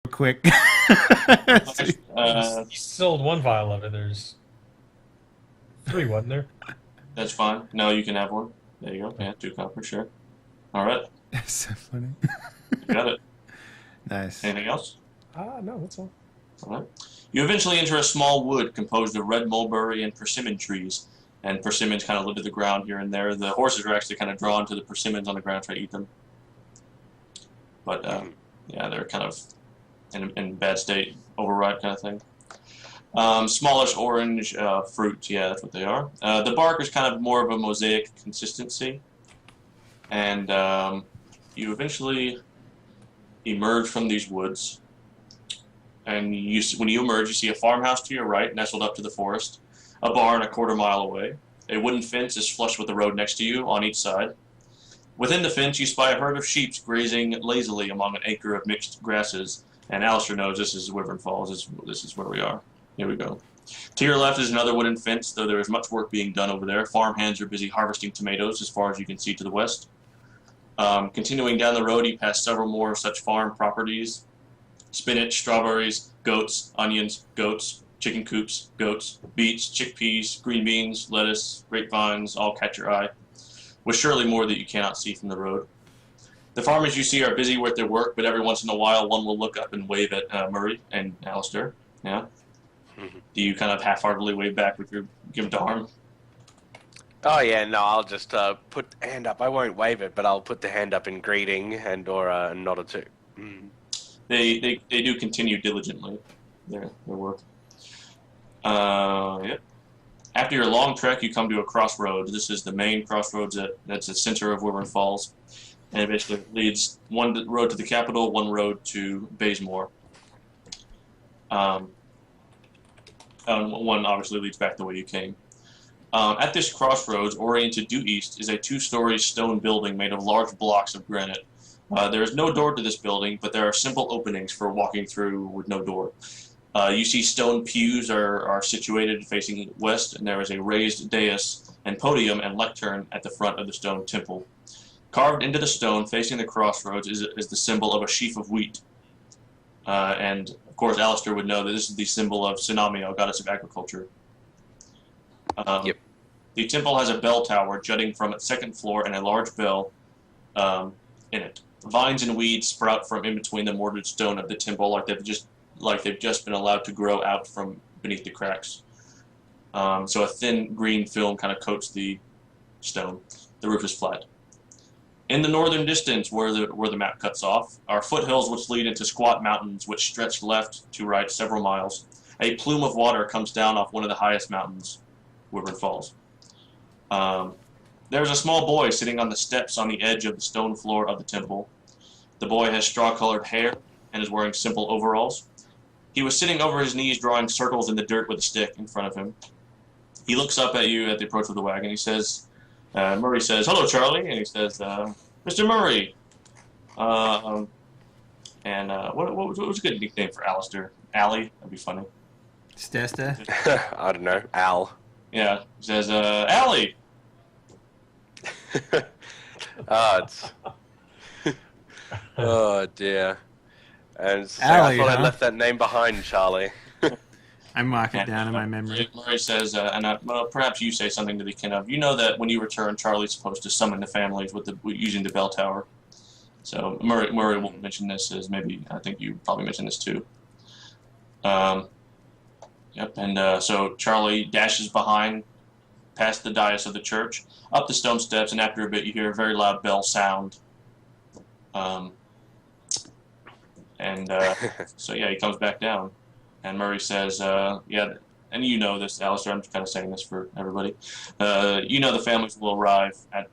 quick. You sold one vial of it. There's three, wasn't there? That's fine. No, you can have one. There you go. Yeah, 2 copper, sure. All right, That's so funny. you got it. Nice. Anything else? No, that's all. All right. You eventually enter a small wood composed of red mulberry and persimmon trees. And persimmons kind of live to the ground here and there. The horses are actually kind of drawn to the persimmons on the ground, try to eat them. But, yeah, they're kind of in bad state, overripe kind of thing. Smallish orange fruit, yeah, that's what they are. The bark is kind of more of a mosaic consistency. And you eventually emerge from these woods. And when you emerge, you see a farmhouse to your right, nestled up to the forest, a barn a quarter-mile away. A wooden fence is flush with the road next to you on each side. Within the fence, you spy a herd of sheep grazing lazily among an acre of mixed grasses. And Alistair knows this is Wyvern Falls. This is where we are. Here we go. To your left is another wooden fence, though there is much work being done over there. Farm hands are busy harvesting tomatoes as far as you can see to the west. Continuing down the road, you pass several more such farm properties. Spinach, strawberries, goats, onions, goats, chicken coops, goats, beets, chickpeas, green beans, lettuce, grapevines, all catch your eye, with surely more that you cannot see from the road. The farmers you see are busy with their work, but every once in a while one will look up and wave at Murray and Alistair. Yeah? Do you kind of half-heartedly wave back with your gift arm? Oh yeah, no, I'll just put the hand up. I won't wave it, but I'll put the hand up in greeting and or a nod or two. They do continue diligently their work. Yep. After your long trek, you come to a crossroads. This is the main crossroads that's the center of Wyvern Falls, and it basically leads one road to the capital, one road to Bazemore. One obviously leads back the way you came. At this crossroads, oriented due east, is a 2-story stone building made of large blocks of granite. There is no door to this building, but there are simple openings for walking through with no door. You see stone pews are situated facing west, and there is a raised dais and podium and lectern at the front of the stone temple. Carved into the stone facing the crossroads is the symbol of a sheaf of wheat. And, of course, Alistair would know that this is the symbol of Tsunamio, goddess of agriculture. Yep. The temple has a bell tower jutting from its second floor and a large bell in it. Vines and weeds sprout from in between the mortared stone of the temple like they've just been allowed to grow out from beneath the cracks. So a thin green film kind of coats the stone. The roof is flat. In the northern distance, where the map cuts off, are foothills which lead into squat mountains which stretch left to right several miles. A plume of water comes down off one of the highest mountains, Wyvern Falls. There is a small boy sitting on the steps on the edge of the stone floor of the temple. The boy has straw-colored hair and is wearing simple overalls. He was sitting over his knees drawing circles in the dirt with a stick in front of him. He looks up at you at the approach of the wagon. He says, Murray says, "Hello, Charlie." And he says, "Mr. Murray." What was a good nickname for Alistair? Allie? That'd be funny. Stesta. I don't know, Al. Yeah. He says, Allie. It's... oh dear. And so Allie, I thought huh? I left that name behind, Charlie. I mark it down in my memory. Murray says, well, perhaps you say something to the kin of. You know that when you return, Charlie's supposed to summon the families using the bell tower. So Murray will mention this as maybe, I think you probably mentioned this too. Yep, and so Charlie dashes behind, past the dais of the church, up the stone steps, and after a bit you hear a very loud bell sound. So yeah, he comes back down. And Murray says, yeah, and you know this, Alistair, I'm just kind of saying this for everybody. You know the families will arrive at,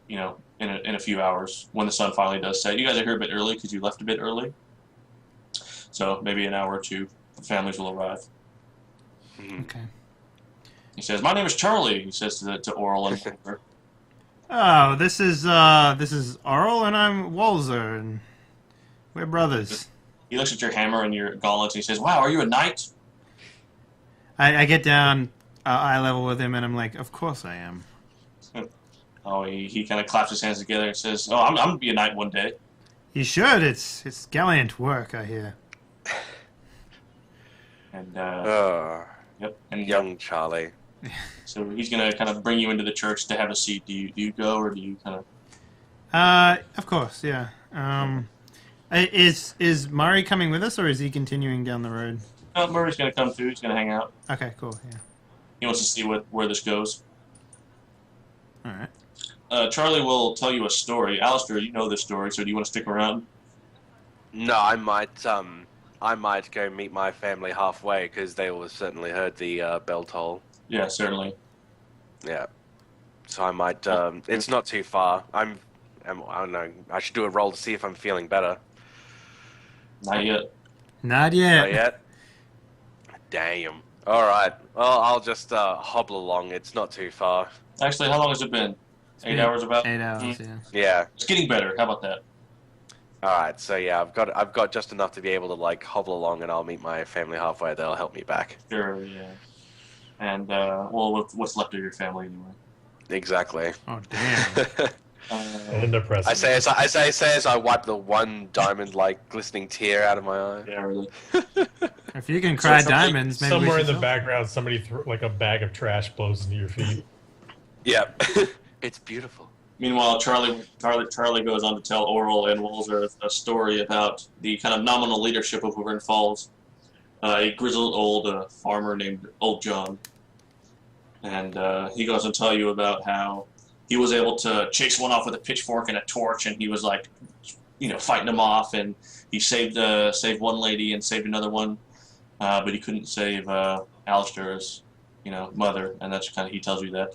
in a few hours when the sun finally does set. You guys are here a bit early because you left a bit early. So maybe an hour or two, the families will arrive. Okay. He says, "My name is Charlie," he says to Oral and Walter. Oh, this is Arl, and I'm Walzer, and we're brothers. He looks at your hammer and your gauntlets and he says, "Wow, are you a knight?" I get down eye level with him, and I'm like, "Of course I am." Oh, he kind of claps his hands together and says, "Oh, I'm going to be a knight one day." You should. It's gallant work, I hear. And yep, and young Charlie. so he's gonna kind of bring you into the church to have a seat. Do you go, or do you kind of? Of course, yeah. Is Murray coming with us, or is he continuing down the road? Murray's gonna come through. He's gonna hang out. Okay, cool. Yeah. He wants to see where this goes. All right. Charlie will tell you a story. Alistair, you know this story, so do you want to stick around? No, I might go meet my family halfway because they will certainly heard the bell toll. Yeah, certainly. Yeah. So I might. It's not too far. I don't know. I should do a roll to see if I'm feeling better. Not yet. Not yet. Not yet. Damn. All right. Well, I'll just hobble along. It's not too far. Actually, how long has it been? 8 hours about? 8 hours, Mhm. yeah. Yeah. It's getting better. How about that? All right. So yeah, I've got just enough to be able to like hobble along, and I'll meet my family halfway. They'll help me back. Sure, yeah. And, well, what's left of your family anyway? Exactly. Oh, damn. And depressing. I say as I wipe the one diamond like glistening tear out of my eye. Yeah, really. If you can cry something- diamonds, maybe Somewhere we in the should background, somebody like a bag of trash blows into your feet. Yep. It's beautiful. Meanwhile, Charlie goes on to tell Oral and Walzer a story about the kind of nominal leadership of Wyvern Falls. A grizzled old farmer named Old John. And he goes on to tell you about how he was able to chase one off with a pitchfork and a torch, and he was like, fighting them off, and he saved one lady and saved another one, but he couldn't save Alistair's, mother, and that's kind of, he tells you that.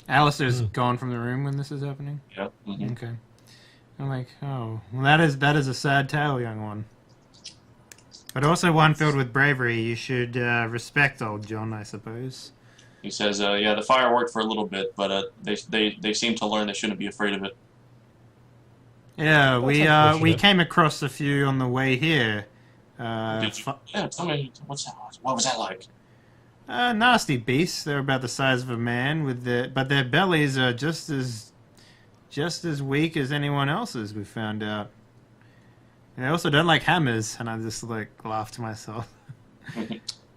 Alistair's gone from the room when this is happening? Yeah. Mm-hmm. Okay. I'm like, oh, well, that is a sad tale, young one. But also one filled with bravery. You should respect Old John, I suppose. He says, yeah, the fire worked for a little bit, but they seem to learn they shouldn't be afraid of it. Yeah, That's we unfortunate. came across a few on the way here. Did you? Yeah, tell me, what was that like? Nasty beasts. They're about the size of a man, but their bellies are just as weak as anyone else's. We found out. And they also don't like hammers, and I just laughed to myself.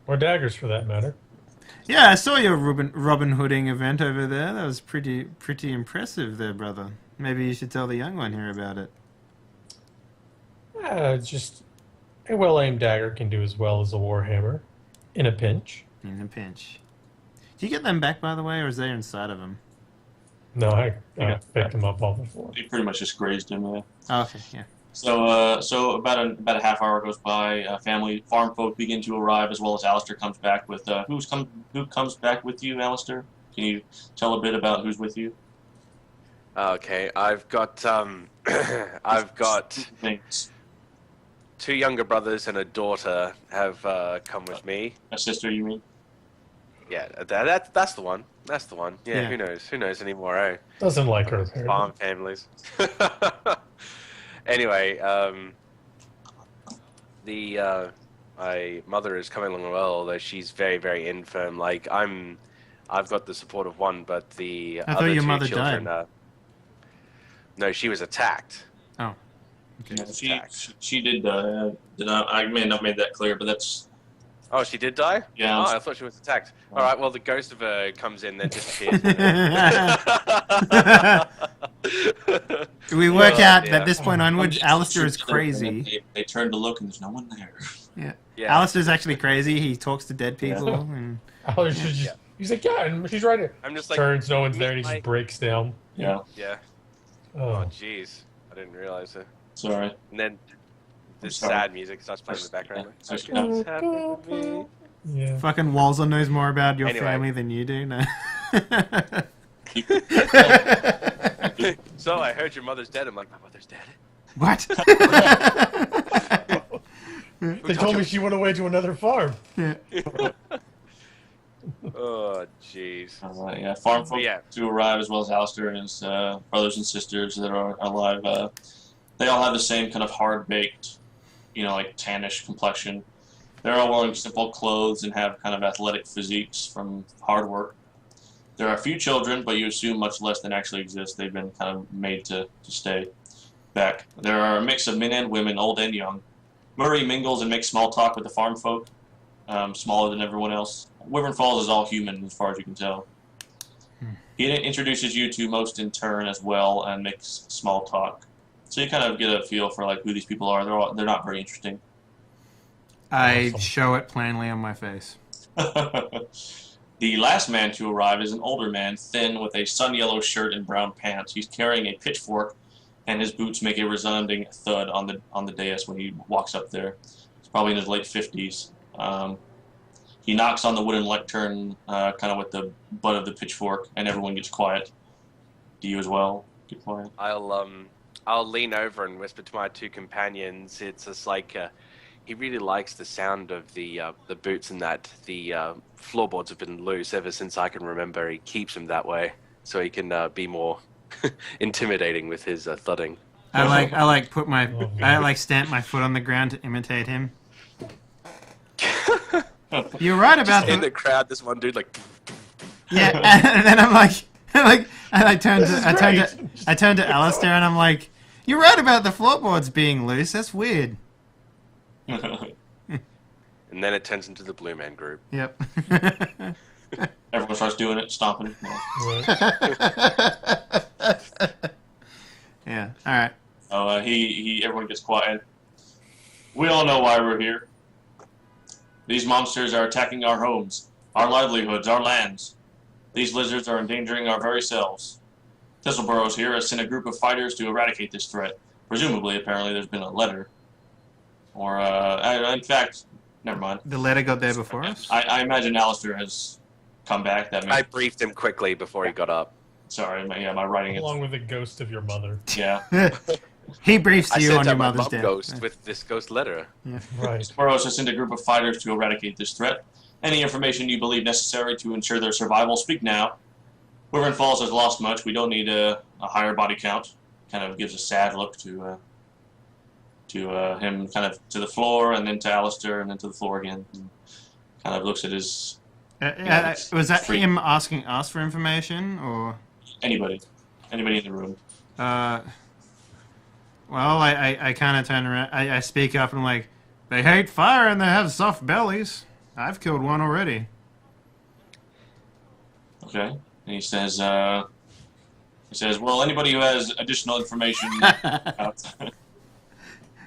Or daggers, for that matter. Yeah, I saw your Robin Hooding event over there. That was pretty impressive, there, brother. Maybe you should tell the young one here about it. Just a well-aimed dagger can do as well as a warhammer, in a pinch. In a pinch. Do you get them back, by the way, or is they inside of them? No, I Yeah. picked them up off the floor. He pretty much just grazed him. Yeah. Oh, okay, yeah. So about a half hour goes by. Farm folk begin to arrive, as well as Alistair comes back with. Who comes back with you, Alistair? Can you tell a bit about who's with you? Okay, I've got Thanks. 2 younger brothers and a daughter have come with me. A sister, you mean? Yeah, that's the one. That's the one. Yeah, Yeah. who knows? Who knows anymore, eh? Doesn't like her, apparently. Farm families. Anyway, my mother is coming along well, although she's very, very infirm. Like I've got the support of one, but the I thought other your 2 mother children. died. No, she was attacked. Oh. Yeah, she did die. I may not have made that clear, but that's Oh, she did die? Yeah. Oh, I thought she was attacked. All right. Well, the ghost of her comes in, then disappears. We work out yeah. that this point onwards, Alistair is crazy. They turn to look and there's no one there. Yeah. Yeah. Alistair's actually crazy. He talks to dead people. Yeah. And Alistair just, he's like, yeah, and she's right here. I'm just like, Turns, no one's there, and he my- just breaks down. Yeah, yeah. Oh, Oh, jeez. I didn't realize it. sorry. And then this sorry. sad music starts playing in the background. Yeah, Okay, yeah. what's happening to me? yeah. fucking Walzer knows more about your Anyway. family than you do. No. So I heard your mother's dead. I'm like, my mother's dead. What? They told me she went away to another farm. Yeah. Oh, jeez. Yeah, farm folk Yeah. to arrive, as well as Alistair and his brothers and sisters that are alive. They all have the same kind of hard-baked, like tannish complexion. They're all wearing simple clothes and have kind of athletic physiques from hard work. There are a few children, but you assume much less than actually exist. They've been kind of made to stay back. There are a mix of men and women, old and young. Murray mingles and makes small talk with the farm folk, smaller than everyone else. Wyvern Falls is all human as far as you can tell. He introduces you to most in turn as well and makes small talk. So you kind of get a feel for like who these people are. They're not very interesting. I Awesome. show it plainly on my face. The last man to arrive is an older man, thin, with a sun yellow shirt and brown pants. He's carrying a pitchfork, and his boots make a resounding thud on the dais when he walks up there. He's probably in his late 50s. He knocks on the wooden lectern, kind of with the butt of the pitchfork, and everyone gets quiet. Do you as well get quiet? I'll lean over and whisper to my two companions. It's just like he really likes the sound of the boots and that the floorboards have been loose ever since I can remember. He keeps them that way so he can be more intimidating with his thudding. I like stamp my foot on the ground to imitate him. You're right about In the crowd, this one dude like. Yeah, and then I'm like, I turn to Alistair and I'm like, you're right about the floorboards being loose. That's weird. And then it turns into the Blue Man Group. Yep. Everyone starts doing it, stomping. Right. Yeah. All right. Everyone gets quiet. We all know why we're here. These monsters are attacking our homes, our livelihoods, our lands. These lizards are endangering our very selves. Thistleburrows here has sent a group of fighters to eradicate this threat. Presumably, apparently, there's been a letter. Or, in fact, never mind. The letter got there before us. I imagine Alistair has come back. That I means, briefed him quickly before he got up. sorry, my writing is... Along with the ghost of your mother. Yeah. He briefs I you sent on your out my mother's mom death. ghost with this ghost letter. Right. Burroughs has sent a group of fighters to eradicate this threat. Any information you believe necessary to ensure their survival, speak now. Wyvern Falls has lost much. We don't need a higher body count. Kind of gives a sad look to him, kind of to the floor, and then to Alistair, and then to the floor again. And kind of looks at his... Was that free. him asking us for information, or? Anybody in the room. Well, I kind of turn around. I speak up and I'm like, they hate fire and they have soft bellies. I've killed one already. Okay. And he says, well, anybody who has additional information about...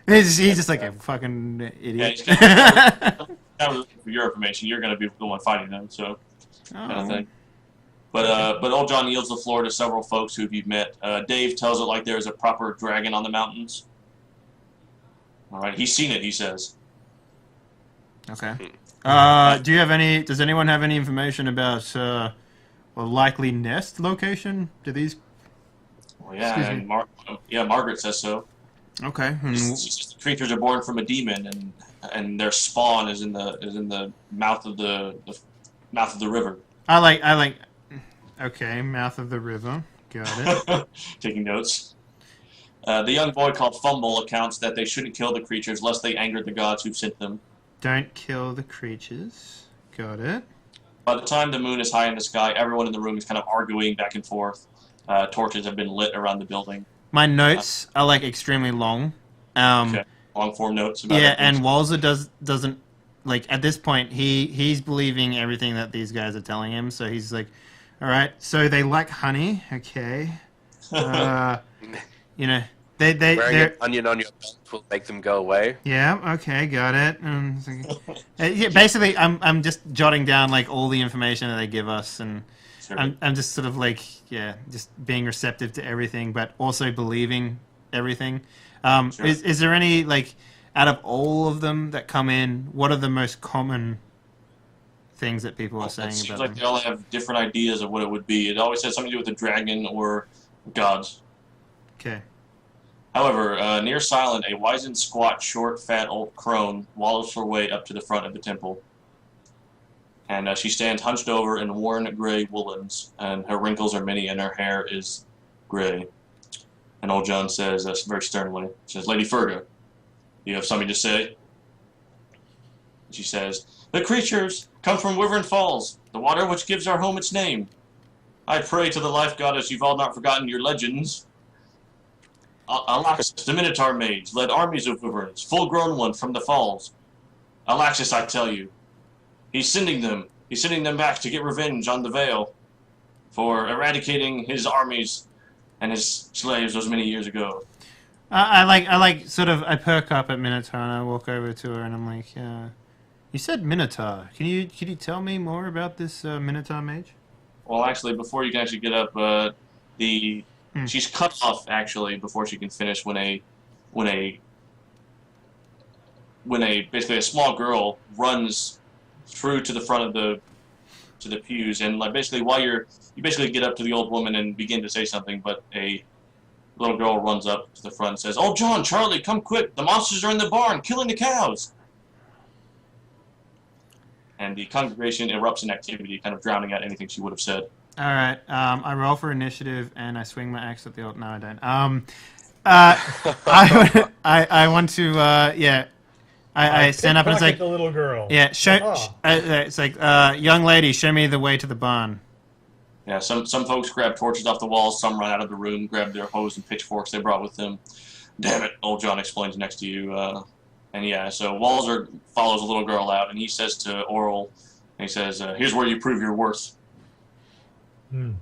He's just like a fucking Yeah, idiot. he's kind of for your information, you're going to be the one fighting them, so kind of thing. But old John yields the floor to several folks who you've met. Dave tells it like there's a proper dragon on the mountains. All right, he's seen it. He says. Okay. Do you have any? Does anyone have any information about a likely nest location? Do these? Well, yeah, Excuse me. and Margaret says so. Okay. The creatures are born from a demon, and their spawn is in the mouth of the mouth of the river. I like. Okay, mouth of the river. Got it. Taking notes. The young boy called Fumble accounts that they shouldn't kill the creatures lest they angered the gods who sent them. Don't kill the creatures. Got it. By the time the moon is high in the sky, everyone in the room is kind of arguing back and forth. Torches have been lit around the building. My notes are like extremely long. Okay. Long form notes about Yeah, everything. and Walzer doesn't like at this point he's believing everything that these guys are telling him. So he's like, all right, so they like honey, okay. You know, Wearing they're an onion on your belt will make them go away. yeah, okay, got it. Yeah, basically, I'm just jotting down like all the information that they give us, and Sure. I'm just sort of like just being receptive to everything, but also believing everything. Sure. Is there any like out of all of them that come in? What are the most common things that people are saying It seems about like them? they all have different ideas of what it would be. It always has something to do with the dragon or gods. Okay. However, near Silent, a wizened, squat, short, fat old crone wallows her way up to the front of the temple. And she stands hunched over in worn gray woolens, and her wrinkles are many, and her hair is gray. And old John says, very sternly, Lady Ferga, you have something to say? She says, the creatures come from Wyvern Falls, the water which gives our home its name. I pray to the life goddess you've all not forgotten your legends. Alexis, the Minotaur mage, led armies of wyverns, full-grown one from the falls. Alexis, I tell you, he's sending them back to get revenge on the Vale for eradicating his armies and his slaves those many years ago. I perk up at Minotaur and I walk over to her and I'm like, you said Minotaur. Can you tell me more about this Minotaur mage? Well, actually, before you can actually get up, she's cut off actually before she can finish when basically a small girl runs through to the front of the pews, and like basically while you basically get up to the old woman and begin to say something, but a little girl runs up to the front and says, "Oh, John, Charlie, come quick! The monsters are in the barn, killing the cows!" And the congregation erupts in activity, kind of drowning out anything she would have said. All right. I roll for initiative and I swing my axe at the old. No, I don't. I want to. I stand up and it's like the little girl. Yeah, it's like, young lady, show me the way to the barn. Yeah, some folks grab torches off the walls, some run out of the room, grab their hoes and pitchforks they brought with them. Damn it, old John explains next to you. And yeah, so Walzer follows a little girl out, and he says to Oral, and he says, here's where you prove your worth. I'm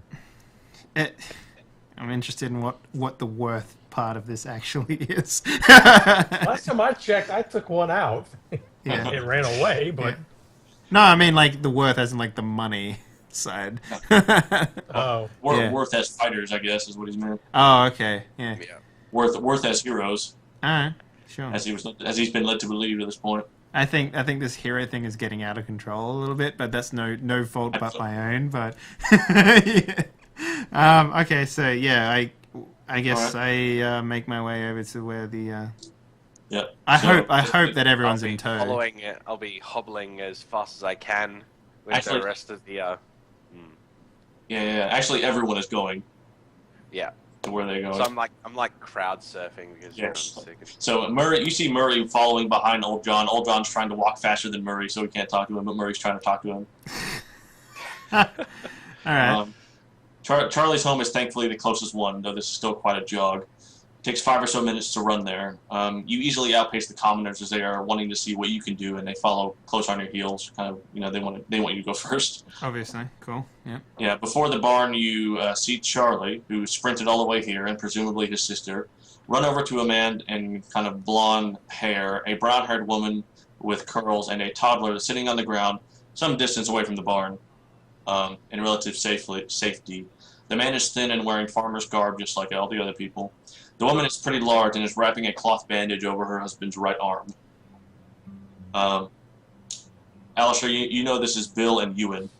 interested in what the worth part of this actually is. Last time I checked, I took one out. Yeah. It ran away, but... Yeah. No, I mean like the worth as in like the money side. Oh. Worth as fighters, I guess, is what he's meant. Oh, okay. Yeah. Worth as heroes. Alright, sure. As he's been led to believe to this point. I think this hero thing is getting out of control a little bit, but that's no fault but my own. But yeah. Okay, so yeah, I guess I make my way over to where the. Yeah. I hope that everyone's in tow. Following it, I'll be hobbling as fast as I can with the rest of the. Yeah. Actually, everyone is going. Yeah. To where they go. So I'm like crowd surfing because yes. sick of... So you see Murray following behind Old John. Old John's trying to walk faster than Murray, so he can't talk to him, but Murray's trying to talk to him. All right. Charlie's home is thankfully the closest one, though this is still quite a jog. It takes 5 or so minutes to run there. You easily outpace the commoners as they are wanting to see what you can do, and they follow close on your heels. Kind of, they want you to go first. Obviously, cool. Yeah. Yeah. Before the barn, you see Charlie, who sprinted all the way here, and presumably his sister, run over to a man in kind of blonde hair, a brown-haired woman with curls, and a toddler sitting on the ground, some distance away from the barn, in relative safety. The man is thin and wearing farmer's garb, just like all the other people. The woman is pretty large and is wrapping a cloth bandage over her husband's right arm. Alistair, you know this is Bill and Ewan.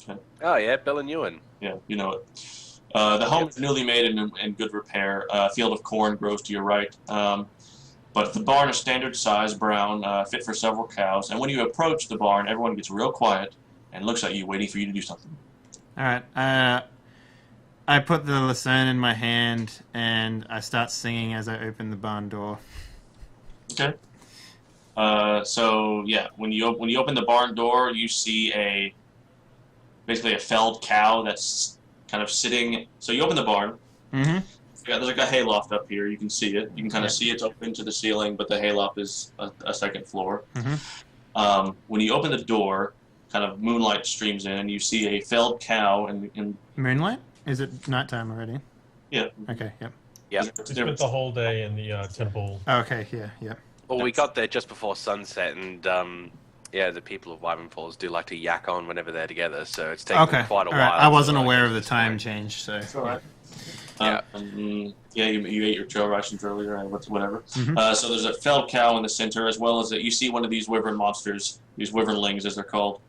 Okay. Oh yeah, Bill and Ewan. Yeah, you know it. The home is newly made and in good repair. A field of corn grows to your right. But the barn is standard size, brown, fit for several cows. And when you approach the barn, everyone gets real quiet and looks at you, waiting for you to do something. All right. I put the Lucerne in my hand and I start singing as I open the barn door. Okay. So yeah, when you open the barn door, you see basically a felled cow that's kind of sitting. So you open the barn. Mm-hmm. There's like a hayloft up here. You can see it. You can kind of see it's open to the ceiling, but the hayloft is a second floor. Mm-hmm. When you open the door, kind of moonlight streams in, and you see a felled cow. In Moonlight? Is it nighttime already? Yeah. Okay. Yep. Yeah. We spent the whole day in the temple. Okay. Yeah. Yep. Well, we got there just before sunset, and the people of Wyvern Falls do like to yak on whenever they're together, so it's taken quite a while. I wasn't aware of the time change, so. It's all right. Yeah. You ate your trail rations earlier, and whatever. Mm-hmm. So there's a felled cow in the center, as well as you see one of these wyvern monsters, these wyvernlings as they're called,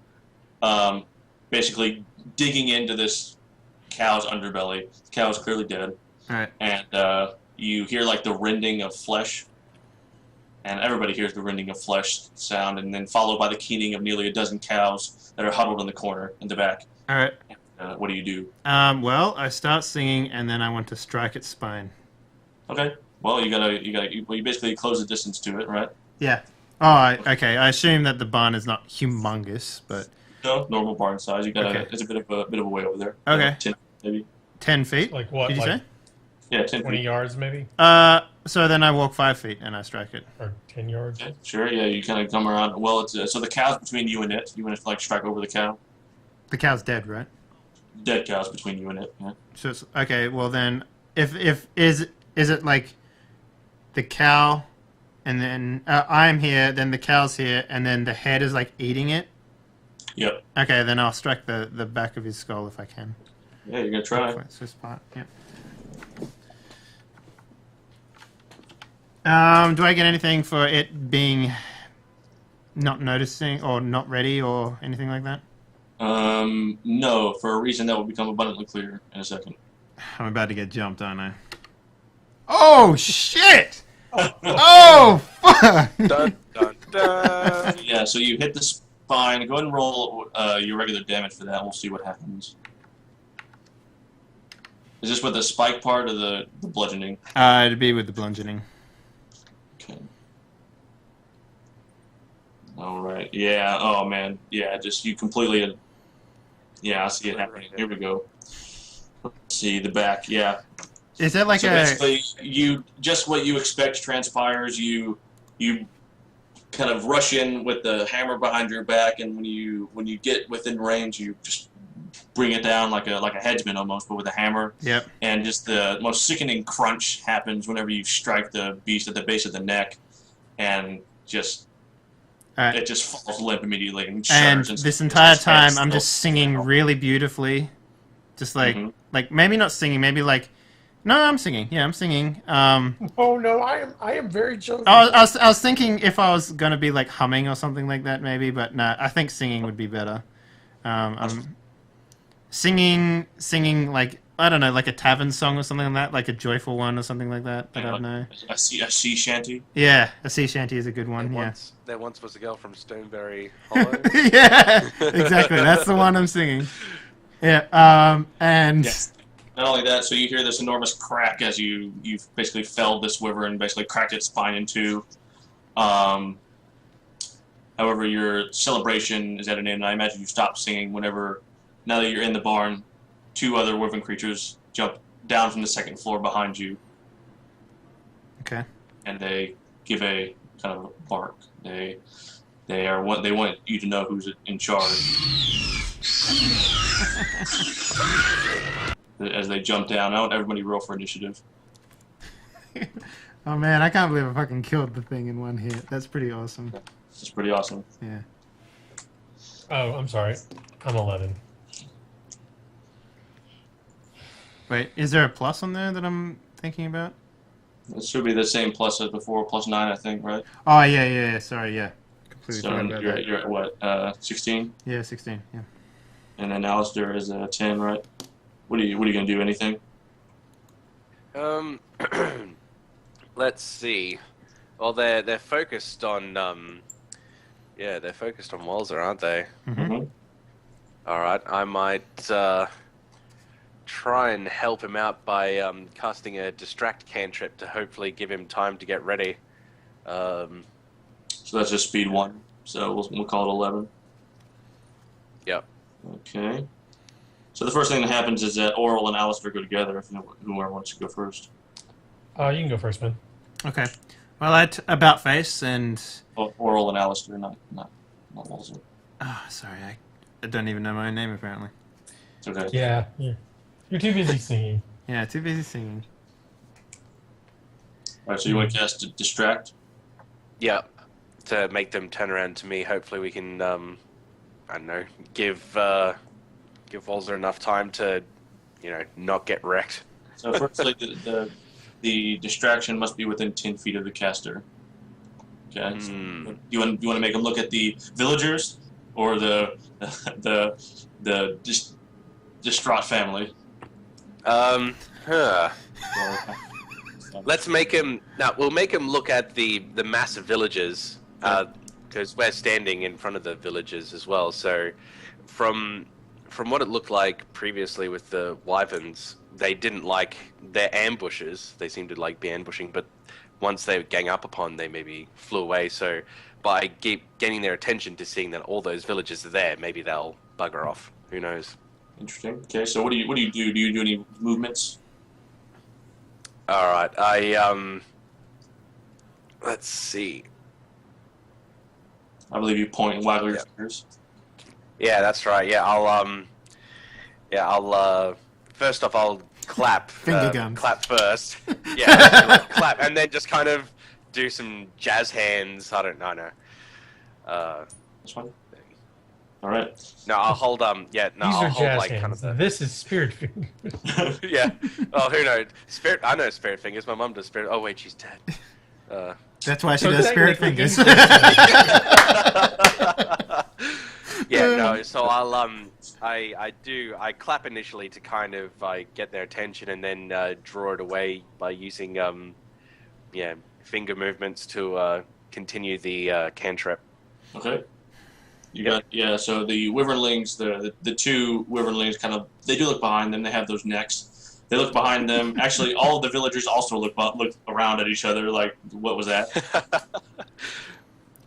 basically digging into this cow's underbelly. The cow is clearly dead. All right. And you hear like the rending of flesh, and everybody hears the rending of flesh sound, and then followed by the keening of nearly a dozen cows that are huddled in the corner in the back. All right. What do you do? Well, I start singing, and then I want to strike its spine. Okay. Well, you basically close the distance to it, right? Yeah. Oh, okay. I assume that the barn is not humongous, but No, normal barn size. Okay. It's a bit of a way over there. Okay. 10, maybe. 10 feet. Like what? Did you say? Yeah, 10 20 feet. yards maybe, So then I walk 5 feet and I strike it. or 10 yards. Okay, sure. Yeah, you kind of come around. Well, it's so the cow's between you and it. You want to like strike over the cow. The cow's dead, right? Dead cow's between you and it. Yeah. So it's, okay. Well then, if is it like the cow, and then I'm here, then the cow's here, and then the head is like eating it. Yep. Okay, then I'll strike the back of his skull if I can. Yeah, you're gonna try. It's this part. Yeah. Do I get anything for it being not noticing or not ready or anything like that? No, for a reason that will become abundantly clear in a second. I'm about to get jumped, aren't I? Oh shit! Oh fuck! Dun dun dun. Yeah, so you hit the spine. Go ahead and roll your regular damage for that. We'll see what happens. Is this with the spike part or the bludgeoning? It'd be with the bludgeoning. Okay. All right. Yeah. Oh man. Yeah. Just you completely. Yeah, I see it happening. Here we go. Let's see the back. Yeah. Is that like So a? basically, you just what you expect transpires. You kind of rush in with the hammer behind your back, and when you get within range, you just bring it down like a headsman almost, but with a hammer. Yep. And just the most sickening crunch happens whenever you strike the beast at the base of the neck, and just Alright. it just falls limp immediately and And shatters. this entire time, I'm just singing really beautifully, just like Mhm. like maybe not singing, maybe like. No, I'm singing. Yeah, I'm singing. Oh no, I am very chosen. I was thinking if I was gonna be like humming or something like that, maybe, but no, I think singing would be better. I'm singing like I don't know, like a tavern song or something like that, like a joyful one or something like that. I don't know. A sea shanty. Yeah, a sea shanty is a good one. Yeah, There once was a girl from Stoneberry Hollow. yeah, exactly. That's the one I'm singing. Yeah, and Yes. Not only that, so you hear this enormous crack as you've basically felled this wyvern and basically cracked its spine in two. However, your celebration is at an end, and I imagine you stop singing whenever, now that you're in the barn, two other wyvern creatures jump down from the second floor behind you, okay. and they give a kind of bark. They want you to know who's in charge. As they jump down, I want everybody roll for initiative. Oh man, I can't believe I fucking killed the thing in one hit. That's pretty awesome. It's pretty awesome. Yeah. Oh, I'm sorry. I'm 11. Wait, is there a plus on there that I'm thinking about? It should be the same plus as before, plus 9, I think, right? Oh yeah. Sorry, yeah. Completely So forgot about that. you're at what, 16? Yeah, 16. Yeah. And then Alistair is 10, right? What are you gonna do? Anything? Let's see. Well, they're focused on they're focused on Walzer, aren't they? Mm-hmm. All right, I might try and help him out by casting a distract cantrip to hopefully give him time to get ready. So that's just speed 1. So we'll call it 11. Yep. Okay. So the first thing that happens is that Oral and Alistair go together. If whoever wants to go first. You can go first, man. Okay. Well, about face and. Oral and Alistair, not Walzer. Oh, sorry, I don't even know my own name apparently. It's okay. Yeah, you're too busy singing. Yeah, too busy singing. All right. So you want to cast distract? Yep. To make them turn around to me, hopefully we can I don't know, give Walzer enough time to, not get wrecked. So firstly, the distraction must be within 10 feet of the caster. Okay. Hmm. You want to make them look at the villagers or the distraught family? Let's make him. Now we'll make him look at the massive villages, because we're standing in front of the villages as well. So, from what it looked like previously with the wyverns, they didn't like their ambushes. They seemed to like be ambushing, but once they gang up upon, they maybe flew away. So, by gaining their attention to seeing that all those villages are there, maybe they'll bugger off. Who knows? Interesting. Okay, so what do you do? Do you do any movements? All right. Let's see. I believe you point and waggle your Yep. fingers. Yeah, that's right. First off, I'll clap. Finger guns. Clap first. Yeah, I was gonna, like, clap, and then just kind of do some jazz hands. I don't know. That's fine. All right. No, I'll hold. Yeah, no, These I'll are hold jazz like hands. kind of the. This is spirit fingers. Yeah. Oh, who knows? Spirit. I know spirit fingers. My mum does spirit. Oh wait, she's dead. That's why she So does spirit technically fingers. Yeah, no. So I clap initially to kind of get their attention, and then draw it away by using finger movements to continue the cantrip. Okay. You got So the wyvernlings, the two wyvernlings, kind of they do look behind them. They have those necks. They look behind them. Actually, all of the villagers also look around at each other, like, what was that?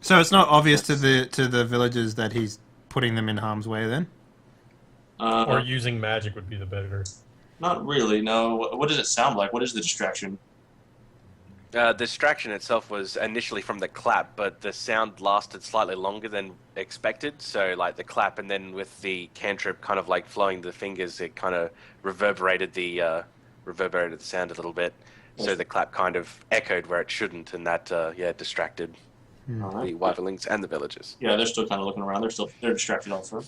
So it's not obvious to the villagers that he's putting them in harm's way. Then. Or using magic would be the better. Not really. No. What does it sound like? What is the distraction? The distraction itself was initially from the clap, but the sound lasted slightly longer than expected. So, like the clap, and then with the cantrip kind of like flowing the fingers, it kind of reverberated the sound a little bit. So the clap kind of echoed where it shouldn't, and that distracted All right. the wyverlings and the villagers. Yeah, they're still kind of looking around. They're distracted also.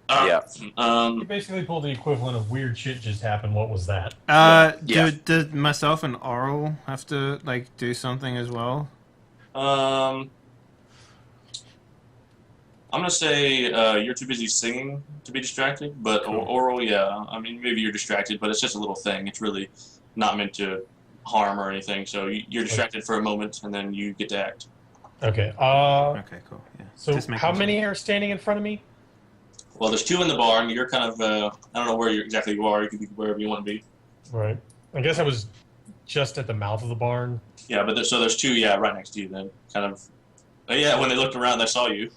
Yeah. You basically pulled the equivalent of weird shit just happened. What was that? Yeah. Did myself and Oral have to like do something as well? I'm gonna say you're too busy singing to be distracted, but Oral, yeah. I mean, maybe you're distracted, but it's just a little thing. It's really not meant to harm or anything. So you're distracted for a moment, and then you get to act. Okay. Okay, cool. Yeah. So Just making how sure. many are standing in front of me? Well, there's two in the barn. You're kind of I don't know where exactly you are. You could be wherever you want to be. Right. I guess I was just at the mouth of the barn. Yeah, but there's two, right next to you. Then kind of. Yeah, when they looked around, they saw you.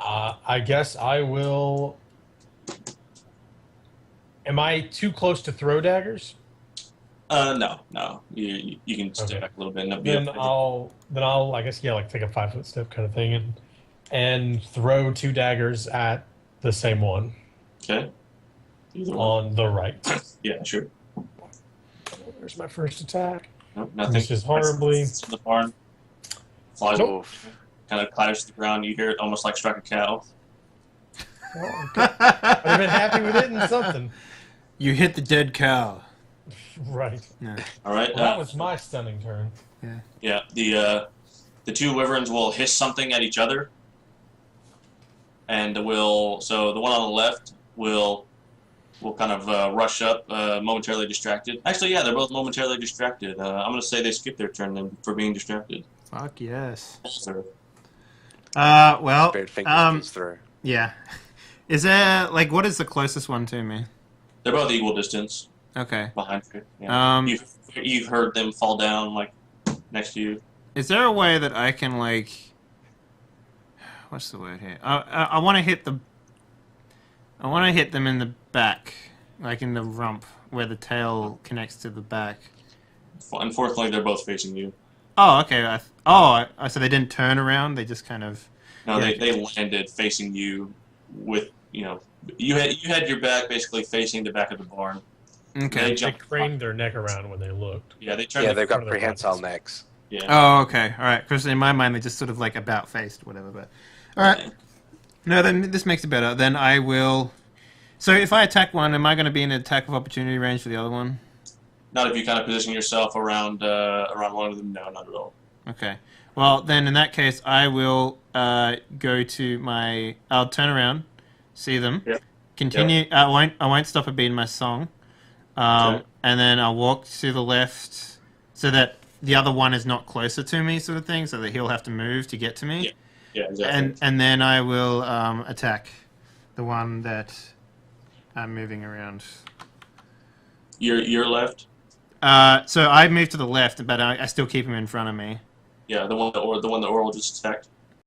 I guess I will. Am I too close to throw daggers? No. You can stay Okay. back a little bit. And Then I'll I guess like take a 5-foot step kind of thing and throw 2 daggers at the same one Okay. Either one. on the right. Yeah, sure. There's my first attack. Nope, nothing. Misses horribly. It's in the barn. Flies Nope. off. Kind of clatters to the ground. You hear it almost like strike a cow. Well, okay. I've been happy with it and something. You hit the dead cow. Right. No. All right. Well, that was my stunning turn. Yeah. The two wyverns will hiss something at each other, and so the one on the left will kind of rush up, momentarily distracted. Actually, yeah, they're both momentarily distracted. I'm gonna say they skip their turn then for being distracted. Fuck yes. So, Well, Spirit fingers goes through. yeah. Is there like what is the closest one to me? they're both equal distance Okay. behind you. Yeah. Um, You've heard them fall down like next to you. is there a way that I can like? What's the word here? I want to hit the. I want to hit them in the back, like in the rump, where the tail connects to the back. Unfortunately, they're both facing you. Oh, okay. So they didn't turn around. They just kind of. No, Yeah. they landed facing you with you had your back basically facing the back of the barn. Okay. They They jumped. craned their neck around when they looked. Yeah, they turned. Yeah, the they've got front of their prehensile weapons. necks. Yeah. Oh, okay. All right. Because in my mind, they just sort of like about faced, whatever. But all right. No, then this makes it better. Then I will. So if I attack one, am I going to be in attack of opportunity range for the other one? Not if you kind of position yourself around one of them. No, not at all. Okay. Well, then in that case, I will go to my. I'll turn around, see them, Yeah. continue. I won't stop a beat in my song, Okay. and then I'll walk to the left, so that the other one is not closer to me, sort of thing, so that he'll have to move to get to me. Yeah. Yeah, exactly. And then I will attack the one that I'm moving around. Your left. So I move to the left, but I still keep him in front of me. Yeah, the one that Oral just attacked.